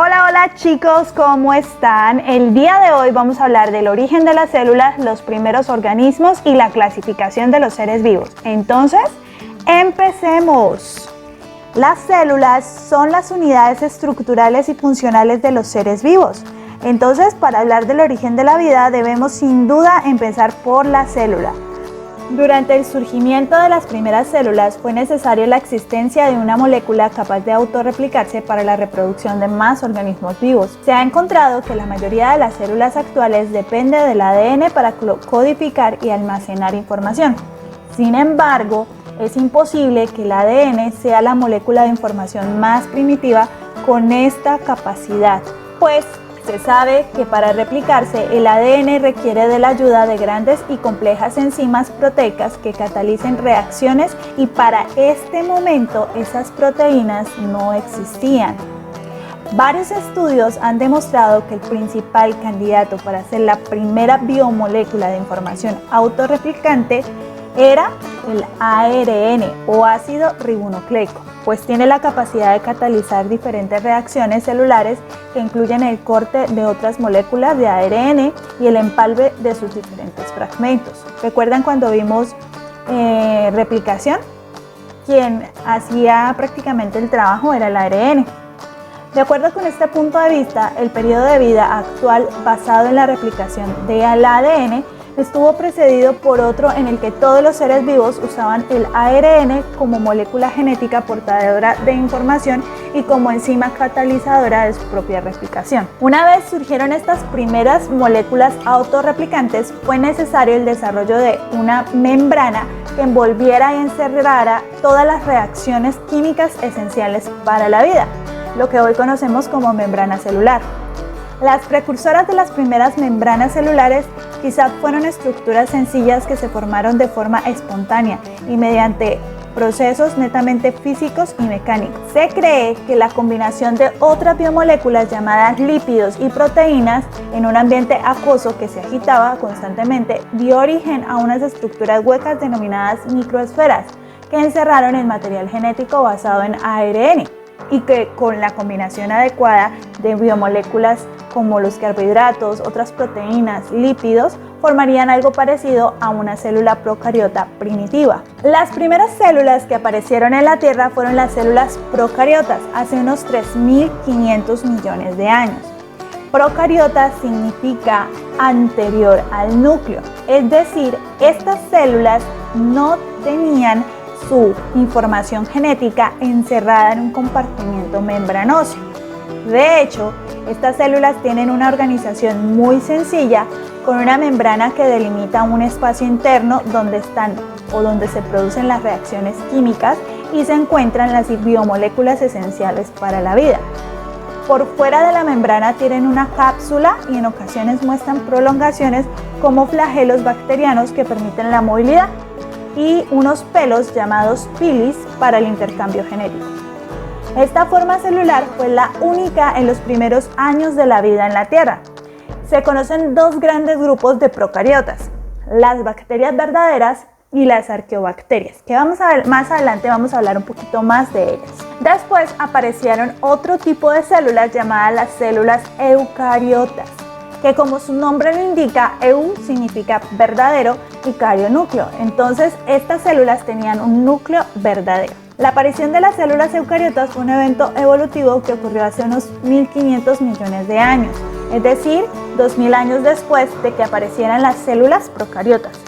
Hola, hola chicos, ¿cómo están? El día de hoy vamos a hablar del origen de las células, los primeros organismos y la clasificación de los seres vivos. Entonces, empecemos. Las células son las unidades estructurales y funcionales de los seres vivos. Entonces, para hablar del origen de la vida, debemos sin duda empezar por la célula. Durante el surgimiento de las primeras células fue necesaria la existencia de una molécula capaz de autorreplicarse para la reproducción de más organismos vivos. Se ha encontrado que la mayoría de las células actuales depende del ADN para codificar y almacenar información. Sin embargo, es imposible que el ADN sea la molécula de información más primitiva con esta capacidad, pues se sabe que para replicarse el ADN requiere de la ayuda de grandes y complejas enzimas proteicas que catalicen reacciones y para este momento esas proteínas no existían. Varios estudios han demostrado que el principal candidato para ser la primera biomolécula de información autorreplicante era el ARN o ácido ribonucleico, pues tiene la capacidad de catalizar diferentes reacciones celulares que incluyen el corte de otras moléculas de ARN y el empalme de sus diferentes fragmentos. ¿Recuerdan cuando vimos replicación? Quien hacía prácticamente el trabajo era el ARN. De acuerdo con este punto de vista, el periodo de vida actual basado en la replicación del ADN estuvo precedido por otro en el que todos los seres vivos usaban el ARN como molécula genética portadora de información y como enzima catalizadora de su propia replicación. Una vez surgieron estas primeras moléculas autorreplicantes, fue necesario el desarrollo de una membrana que envolviera y encerrara todas las reacciones químicas esenciales para la vida, lo que hoy conocemos como membrana celular. Las precursoras de las primeras membranas celulares quizá fueron estructuras sencillas que se formaron de forma espontánea y mediante procesos netamente físicos y mecánicos. Se cree que la combinación de otras biomoléculas llamadas lípidos y proteínas en un ambiente acuoso que se agitaba constantemente dio origen a unas estructuras huecas denominadas microesferas que encerraron el material genético basado en ARN y que con la combinación adecuada de biomoléculas como los carbohidratos, otras proteínas, lípidos, formarían algo parecido a una célula procariota primitiva. Las primeras células que aparecieron en la Tierra fueron las células procariotas hace unos 3.500 millones de años. Procariota significa anterior al núcleo, es decir, estas células no tenían su información genética encerrada en un compartimiento membranoso. De hecho, estas células tienen una organización muy sencilla con una membrana que delimita un espacio interno donde están o donde se producen las reacciones químicas y se encuentran las biomoléculas esenciales para la vida. Por fuera de la membrana tienen una cápsula y en ocasiones muestran prolongaciones como flagelos bacterianos que permiten la movilidad y unos pelos llamados pilis para el intercambio genético. Esta forma celular fue la única en los primeros años de la vida en la Tierra. Se conocen dos grandes grupos de procariotas, las bacterias verdaderas y las arqueobacterias, que más adelante vamos a hablar un poquito más de ellas. Después aparecieron otro tipo de células llamadas las células eucariotas, que como su nombre lo indica, eu significa verdadero y cario núcleo. Entonces estas células tenían un núcleo verdadero. La aparición de las células eucariotas fue un evento evolutivo que ocurrió hace unos 1.500 millones de años, es decir, 2.000 años después de que aparecieran las células procariotas.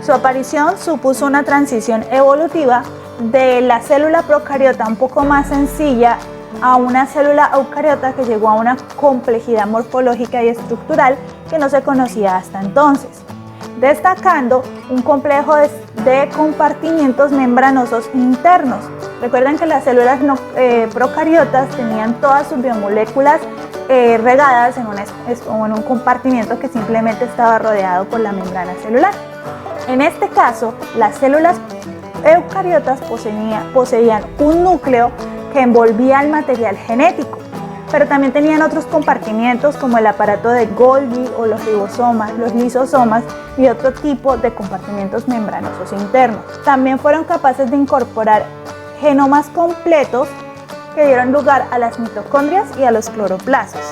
Su aparición supuso una transición evolutiva de la célula procariota un poco más sencilla a una célula eucariota que llegó a una complejidad morfológica y estructural que no se conocía hasta entonces, destacando un complejo de compartimientos membranosos internos. Recuerden que las células procariotas tenían todas sus biomoléculas regadas en un compartimento que simplemente estaba rodeado por la membrana celular. En este caso, las células eucariotas poseían un núcleo que envolvía el material genético, pero también tenían otros compartimientos como el aparato de Golgi o los ribosomas, los lisosomas y otro tipo de compartimientos membranosos internos. También fueron capaces de incorporar genomas completos que dieron lugar a las mitocondrias y a los cloroplastos.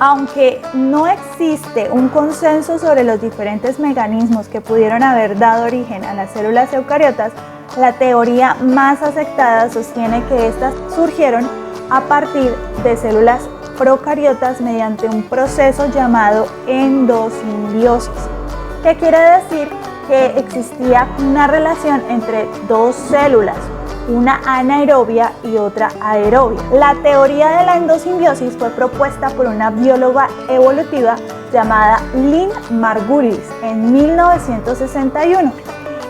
Aunque no existe un consenso sobre los diferentes mecanismos que pudieron haber dado origen a las células eucariotas, la teoría más aceptada sostiene que estas surgieron a partir de células procariotas mediante un proceso llamado endosimbiosis, que quiere decir que existía una relación entre dos células, una anaerobia y otra aerobia. La teoría de la endosimbiosis fue propuesta por una bióloga evolutiva llamada Lynn Margulis en 1961.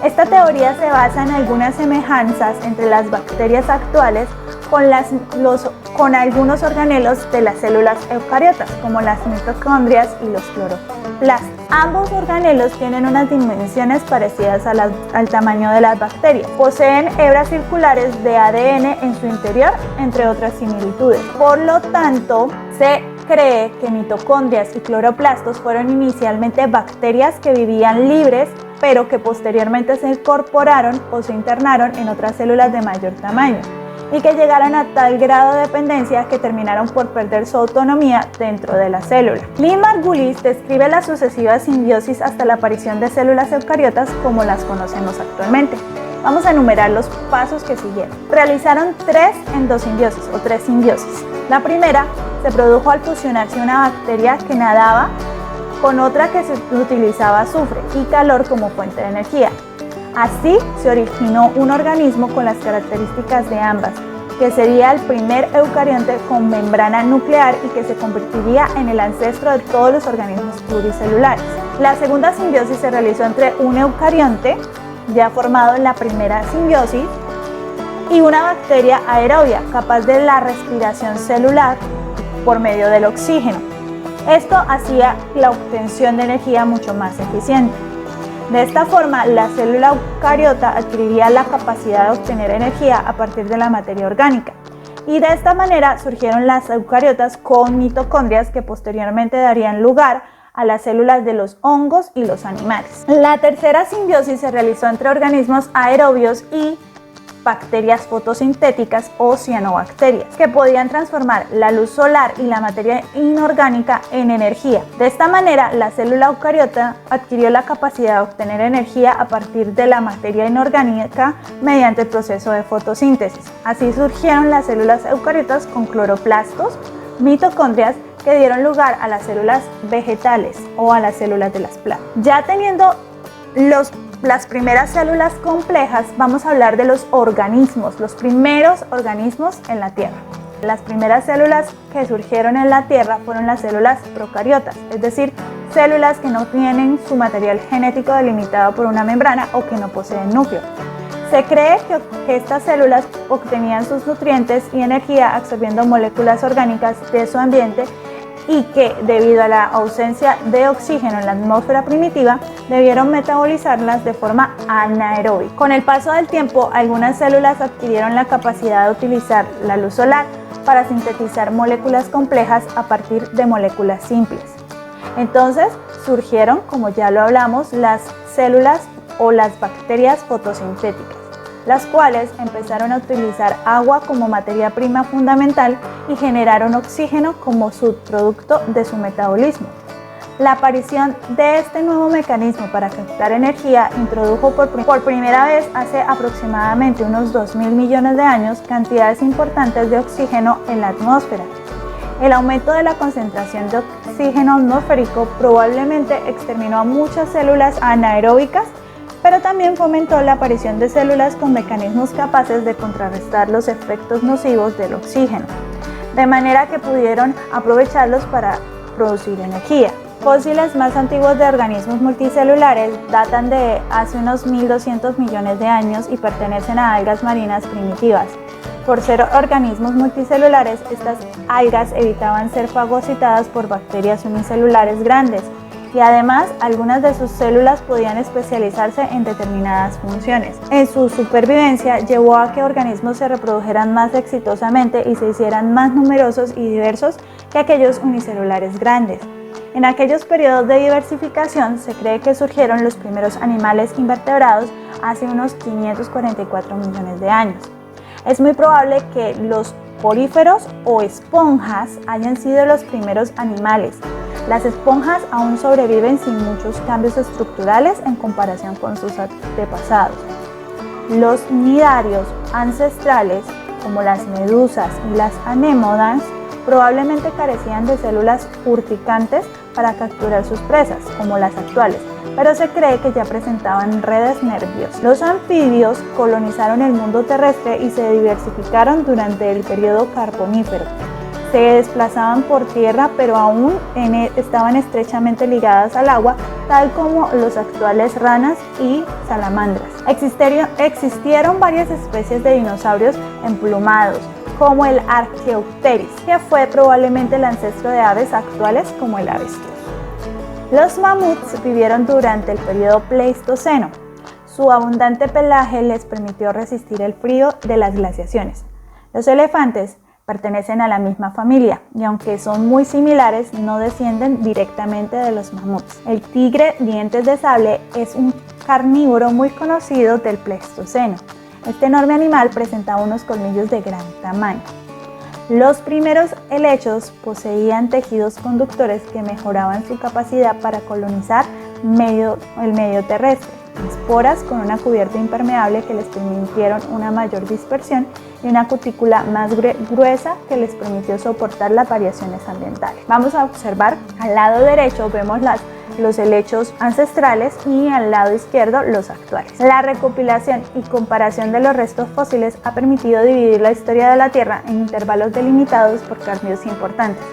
Esta teoría se basa en algunas semejanzas entre las bacterias actuales con algunos organelos de las células eucariotas, como las mitocondrias y los cloroplastos. Ambos organelos tienen unas dimensiones parecidas al tamaño de las bacterias. Poseen hebras circulares de ADN en su interior, entre otras similitudes. Por lo tanto, se cree que mitocondrias y cloroplastos fueron inicialmente bacterias que vivían libres, pero que posteriormente se incorporaron o se internaron en otras células de mayor tamaño, y que llegaron a tal grado de dependencia que terminaron por perder su autonomía dentro de la célula. Lynn Margulis describe las sucesivas simbiosis hasta la aparición de células eucariotas como las conocemos actualmente. Vamos a enumerar los pasos que siguieron. Realizaron 3 endosimbiosis o 3 simbiosis. La primera se produjo al fusionarse una bacteria que nadaba con otra que se utilizaba azufre y calor como fuente de energía. Así se originó un organismo con las características de ambas, que sería el primer eucarionte con membrana nuclear y que se convertiría en el ancestro de todos los organismos pluricelulares. La segunda simbiosis se realizó entre un eucarionte, ya formado en la primera simbiosis, y una bacteria aerobia, capaz de la respiración celular por medio del oxígeno. Esto hacía la obtención de energía mucho más eficiente. De esta forma, la célula eucariota adquiriría la capacidad de obtener energía a partir de la materia orgánica. Y de esta manera surgieron las eucariotas con mitocondrias que posteriormente darían lugar a las células de los hongos y los animales. La tercera simbiosis se realizó entre organismos aerobios y bacterias fotosintéticas o cianobacterias, que podían transformar la luz solar y la materia inorgánica en energía. De esta manera, la célula eucariota adquirió la capacidad de obtener energía a partir de la materia inorgánica mediante el proceso de fotosíntesis. Así surgieron las células eucariotas con cloroplastos, mitocondrias, que dieron lugar a las células vegetales o a las células de las plantas. Ya teniendo las primeras células complejas, vamos a hablar de los organismos, los primeros organismos en la Tierra. Las primeras células que surgieron en la Tierra fueron las células procariotas, es decir, células que no tienen su material genético delimitado por una membrana o que no poseen núcleo. Se cree que estas células obtenían sus nutrientes y energía absorbiendo moléculas orgánicas de su ambiente y que, debido a la ausencia de oxígeno en la atmósfera primitiva, debieron metabolizarlas de forma anaeróbica. Con el paso del tiempo, algunas células adquirieron la capacidad de utilizar la luz solar para sintetizar moléculas complejas a partir de moléculas simples. Entonces surgieron, como ya lo hablamos, las células o las bacterias fotosintéticas, las cuales empezaron a utilizar agua como materia prima fundamental y generaron oxígeno como subproducto de su metabolismo. La aparición de este nuevo mecanismo para captar energía introdujo por primera vez hace aproximadamente unos 2.000 millones de años cantidades importantes de oxígeno en la atmósfera. El aumento de la concentración de oxígeno atmosférico probablemente exterminó a muchas células anaeróbicas, pero también fomentó la aparición de células con mecanismos capaces de contrarrestar los efectos nocivos del oxígeno, de manera que pudieron aprovecharlos para producir energía. Fósiles más antiguos de organismos multicelulares datan de hace unos 1.200 millones de años y pertenecen a algas marinas primitivas. Por ser organismos multicelulares, estas algas evitaban ser fagocitadas por bacterias unicelulares grandes, y además algunas de sus células podían especializarse en determinadas funciones. En su supervivencia llevó a que organismos se reprodujeran más exitosamente y se hicieran más numerosos y diversos que aquellos unicelulares grandes. En aquellos periodos de diversificación se cree que surgieron los primeros animales invertebrados hace unos 544 millones de años. Es muy probable que los poríferos o esponjas hayan sido los primeros animales. Las esponjas aún sobreviven sin muchos cambios estructurales en comparación con sus antepasados. Los nidarios ancestrales, como las medusas y las anémonas, probablemente carecían de células urticantes para capturar sus presas, como las actuales, pero se cree que ya presentaban redes nerviosas. Los anfibios colonizaron el mundo terrestre y se diversificaron durante el periodo carbonífero. Se desplazaban por tierra, pero aún estaban estrechamente ligadas al agua, tal como los actuales ranas y salamandras. Existieron varias especies de dinosaurios emplumados, como el Archaeopteryx, que fue probablemente el ancestro de aves actuales como el avestruz. Los mamuts vivieron durante el periodo Pleistoceno. Su abundante pelaje les permitió resistir el frío de las glaciaciones. Los elefantes pertenecen a la misma familia y aunque son muy similares, no descienden directamente de los mamuts. El tigre dientes de sable es un carnívoro muy conocido del Pleistoceno. Este enorme animal presentaba unos colmillos de gran tamaño. Los primeros helechos poseían tejidos conductores que mejoraban su capacidad para colonizar el medio terrestre. Esporas con una cubierta impermeable que les permitieron una mayor dispersión y una cutícula más gruesa que les permitió soportar las variaciones ambientales. Vamos a observar, al lado derecho vemos los helechos ancestrales y al lado izquierdo los actuales. La recopilación y comparación de los restos fósiles ha permitido dividir la historia de la Tierra en intervalos delimitados por cambios importantes.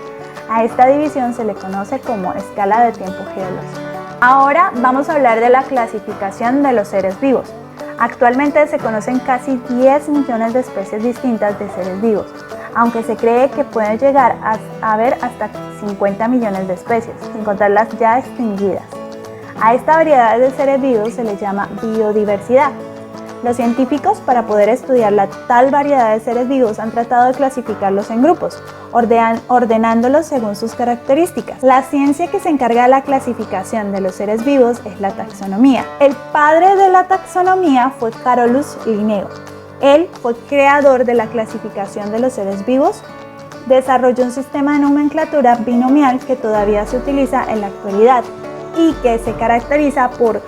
A esta división se le conoce como escala de tiempo geológico. Ahora vamos a hablar de la clasificación de los seres vivos. Actualmente se conocen casi 10 millones de especies distintas de seres vivos, aunque se cree que pueden llegar a haber hasta 50 millones de especies, sin contar las ya extinguidas. A esta variedad de seres vivos se les llama biodiversidad. Los científicos, para poder estudiar la tal variedad de seres vivos, han tratado de clasificarlos en grupos, ordenándolos según sus características. La ciencia que se encarga de la clasificación de los seres vivos es la taxonomía. El padre de la taxonomía fue Carolus Linneo. Él fue creador de la clasificación de los seres vivos. Desarrolló un sistema de nomenclatura binomial que todavía se utiliza en la actualidad y que se caracteriza por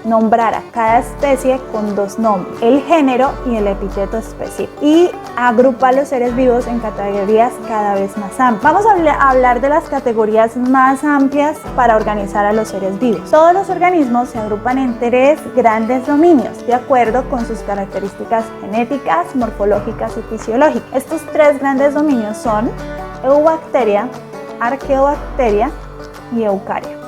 nombrar a cada especie con dos nombres, el género y el epíteto específico, y agrupa los seres vivos en categorías cada vez más amplias. Vamos a hablar de las categorías más amplias para organizar a los seres vivos. Todos los organismos se agrupan en 3 grandes dominios, de acuerdo con sus características genéticas, morfológicas y fisiológicas. Estos 3 grandes dominios son Eubacteria, Archaeobacteria y Eukarya.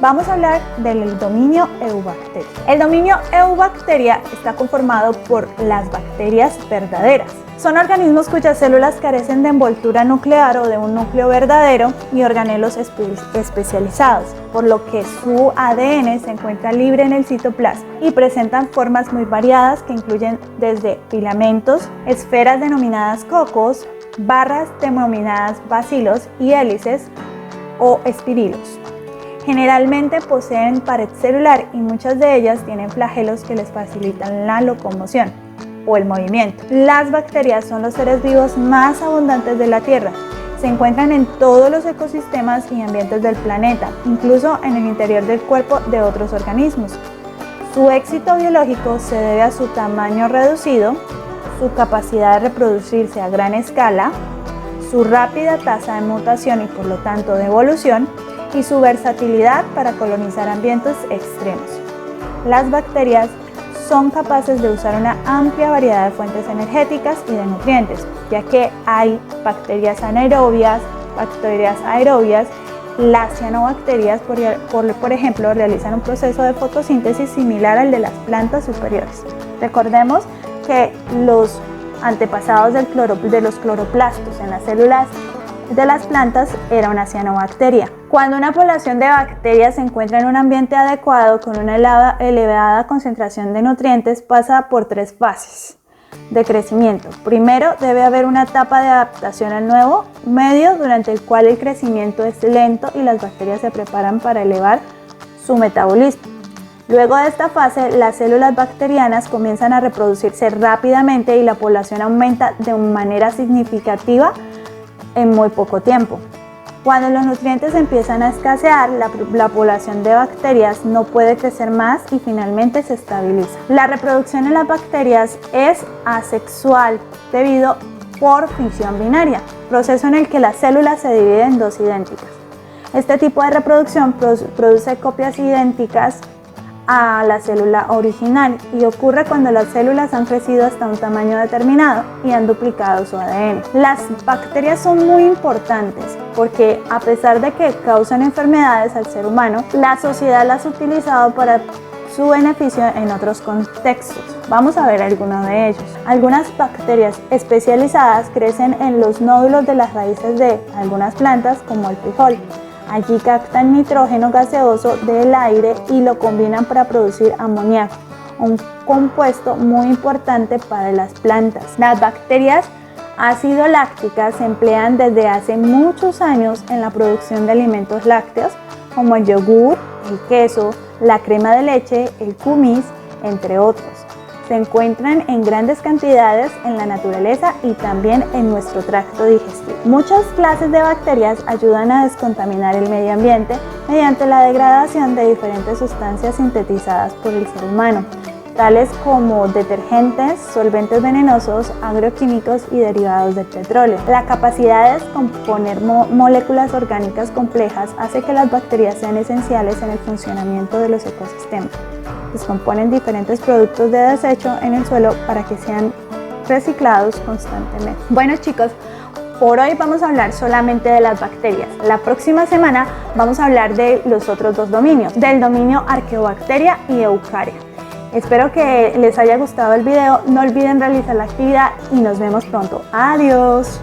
Vamos a hablar del dominio Eubacteria. El dominio Eubacteria está conformado por las bacterias verdaderas. Son organismos cuyas células carecen de envoltura nuclear o de un núcleo verdadero y organelos especializados, por lo que su ADN se encuentra libre en el citoplasma y presentan formas muy variadas que incluyen desde filamentos, esferas denominadas cocos, barras denominadas bacilos y hélices o espirilos. Generalmente poseen pared celular y muchas de ellas tienen flagelos que les facilitan la locomoción o el movimiento. Las bacterias son los seres vivos más abundantes de la Tierra. Se encuentran en todos los ecosistemas y ambientes del planeta, incluso en el interior del cuerpo de otros organismos. Su éxito biológico se debe a su tamaño reducido, su capacidad de reproducirse a gran escala, su rápida tasa de mutación y por lo tanto de evolución, y su versatilidad para colonizar ambientes extremos. Las bacterias son capaces de usar una amplia variedad de fuentes energéticas y de nutrientes, ya que hay bacterias anaerobias, bacterias aerobias. Las cianobacterias, por ejemplo, realizan un proceso de fotosíntesis similar al de las plantas superiores. Recordemos que los antepasados de los cloroplastos en las células de las plantas era una cianobacteria. Cuando una población de bacterias se encuentra en un ambiente adecuado con una elevada concentración de nutrientes, pasa por 3 fases de crecimiento. Primero, debe haber una etapa de adaptación al nuevo medio durante el cual el crecimiento es lento y las bacterias se preparan para elevar su metabolismo. Luego de esta fase, las células bacterianas comienzan a reproducirse rápidamente y la población aumenta de manera significativa en muy poco tiempo. Cuando los nutrientes empiezan a escasear, la población de bacterias no puede crecer más y finalmente se estabiliza. La reproducción en las bacterias es asexual debido por fisión binaria, proceso en el que las células se dividen en dos idénticas. Este tipo de reproducción produce copias idénticas a la célula original y ocurre cuando las células han crecido hasta un tamaño determinado y han duplicado su ADN. Las bacterias son muy importantes porque a pesar de que causan enfermedades al ser humano, la sociedad las ha utilizado para su beneficio en otros contextos. Vamos a ver algunos de ellos. Algunas bacterias especializadas crecen en los nódulos de las raíces de algunas plantas como el frijol. Allí captan nitrógeno gaseoso del aire y lo combinan para producir amoníaco, un compuesto muy importante para las plantas. Las bacterias ácido lácticas se emplean desde hace muchos años en la producción de alimentos lácteos como el yogur, el queso, la crema de leche, el kumis, entre otros. Se encuentran en grandes cantidades en la naturaleza y también en nuestro tracto digestivo. Muchas clases de bacterias ayudan a descontaminar el medio ambiente mediante la degradación de diferentes sustancias sintetizadas por el ser humano, tales como detergentes, solventes venenosos, agroquímicos y derivados del petróleo. La capacidad de descomponer moléculas orgánicas complejas hace que las bacterias sean esenciales en el funcionamiento de los ecosistemas. Descomponen diferentes productos de desecho en el suelo para que sean reciclados constantemente. Bueno chicos, por hoy vamos a hablar solamente de las bacterias. La próxima semana vamos a hablar de los otros dos dominios, del dominio Arqueobacteria y Eukarya. Espero que les haya gustado el video, no olviden realizar la actividad y nos vemos pronto. Adiós.